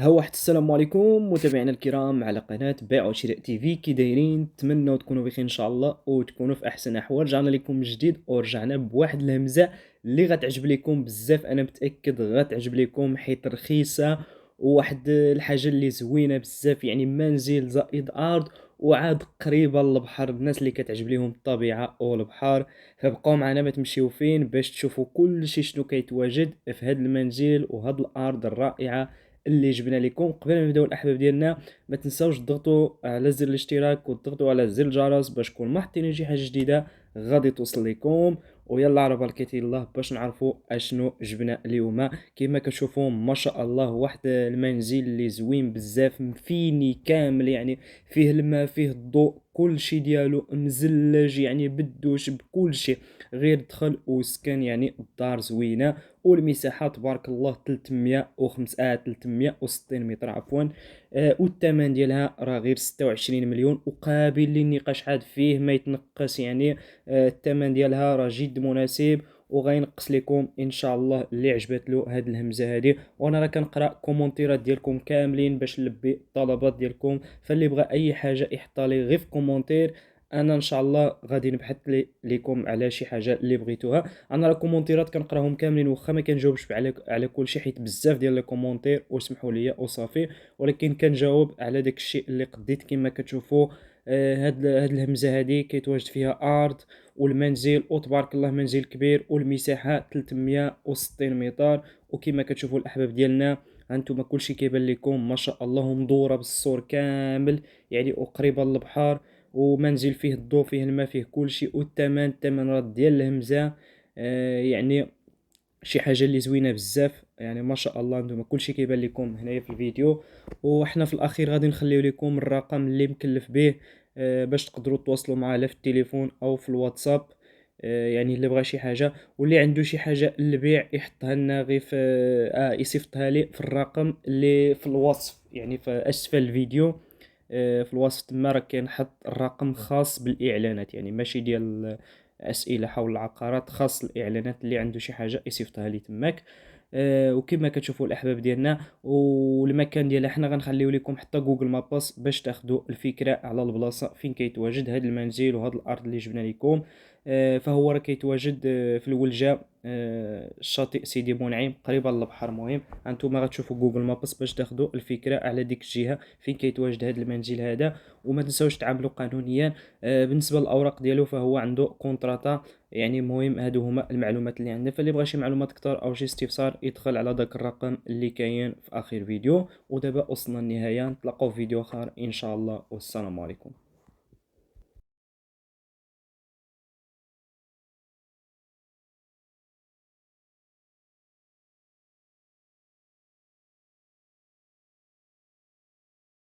ها واحد السلام عليكم متابعينا الكرام على قناة بيع وشراء تيفي. كي دايرين؟ نتمنوا تكونوا بخير ان شاء الله وتكونوا في احسن احوال. رجعنا لكم من جديد ورجعنا بواحد الهمزة اللي غتعجب لكم بزاف، انا متاكد غتعجب لكم حيت رخيصه وواحد الحاجه اللي زوينه بزاف، يعني منزل زائد ارض وعاد قريبه للبحر. الناس اللي كتعجب لهم الطبيعه والبحر فبقاو معنا، ما تمشيو فين باش تشوفوا كل شيء شنو كيتواجد في هذا المنزل وهذه الارض الرائعه اللي جبنا لكم. قبل ما نبداو الاحباب ديالنا، ما تنساوش تضغطوا على زر الاشتراك وتضغطوا على زر الجرس باش كل ما حطينا شي حاجه جديده غادي توصل لكم. ويلا على بركه الله باش نعرفوا اشنو جبنا اليوم. كما كتشوفوا ما شاء الله واحد المنزل اللي زوين بزاف، مفيني كامل، يعني فيه الماء فيه الضوء كل شيء ديالو مزلج، يعني بالدوش بكل شيء غير دخل وسكن. يعني الدار زوينه والمساحه تبارك الله 360 متر عفوا. والثمن ديالها راه غير 26 مليون وقابل للنقاش، عاد فيه ما يتنقص يعني. الثمن ديالها راه جد مناسب وغينقص لكم ان شاء الله اللي عجبت له هاد الهمزه هادي. وانا راه كنقرا كومونتيرات ديالكم كاملين باش نلبي الطلبات ديالكم، فاللي بغى اي حاجه يحطها لي غير في كومونتير، انا ان شاء الله غادي نبحث لكم على شي حاجه اللي بغيتوها. انا راه كومونتيرات كنقراهم كاملين، واخا ما كنجاوبش على كل شيء حيت بزاف ديال لي كومونتير وسمحوا لي وصافي، ولكن كنجاوب على داك الشيء اللي قديت. كما كتشوفوا هاد الهمزه هادي كيتواجد فيها ارض والمنزل وتبارك الله منزل كبير والمساحه 360 متر. وكما كتشوفوا الاحباب ديالنا هانتوما كلشي كيبان لكم ما شاء الله مدوره بالسور كامل، يعني وقريبه للبحر ومنزل فيه الضوء فيه الماء فيه كلشي. والثمن راه ديال الهمزه يعني شي حاجه اللي زوينه بزاف، يعني ما شاء الله. نتوما كلشي كيبان لكم هنايا في الفيديو، وحنا في الاخير غادي نخليو لكم الرقم اللي مكلف به باش تقدروا تواصلوا معاه لا في التليفون او في الواتساب. يعني اللي بغى شي حاجه واللي عنده شي حاجه للبيع يحطها لنا غير في يصيفطها لي في الرقم اللي في الوصف، يعني في اسفل الفيديو. في الوصف تما راه كينحط الرقم خاص بالاعلانات، يعني ماشي ديال اسئله حول العقارات، خاص الاعلانات. اللي عنده شي حاجه يصيفطها لي تماك. وكما كتشوفوا الاحباب ديالنا والمكان ديالها حنا غنخليو لكم حتى جوجل مابس باش تاخذوا الفكره على البلاصه فين كيتواجد هذا المنزل وهذا الارض اللي جبنا لكم. فهو راه كيتواجد في الولجه، الشاطئ سيدي بونعيم قريبه للبحر. مهم انتم غتشوفوا جوجل مابس باش تاخذوا الفكره على ديك الجهه فين كيتواجد هذا المنزل هذا. وما تنساوش تعاملوا قانونيا. بالنسبه للاوراق ديالو فهو عنده كونتراتا. يعني مهم هادو هما المعلومات اللي عندنا، فاللي بغى شي معلومات اكثر او شي استفسار يدخل على داك الرقم اللي كاين في اخر فيديو. ودابا وصلنا للنهايه، نتلاقاو في فيديو اخر ان شاء الله، والسلام عليكم.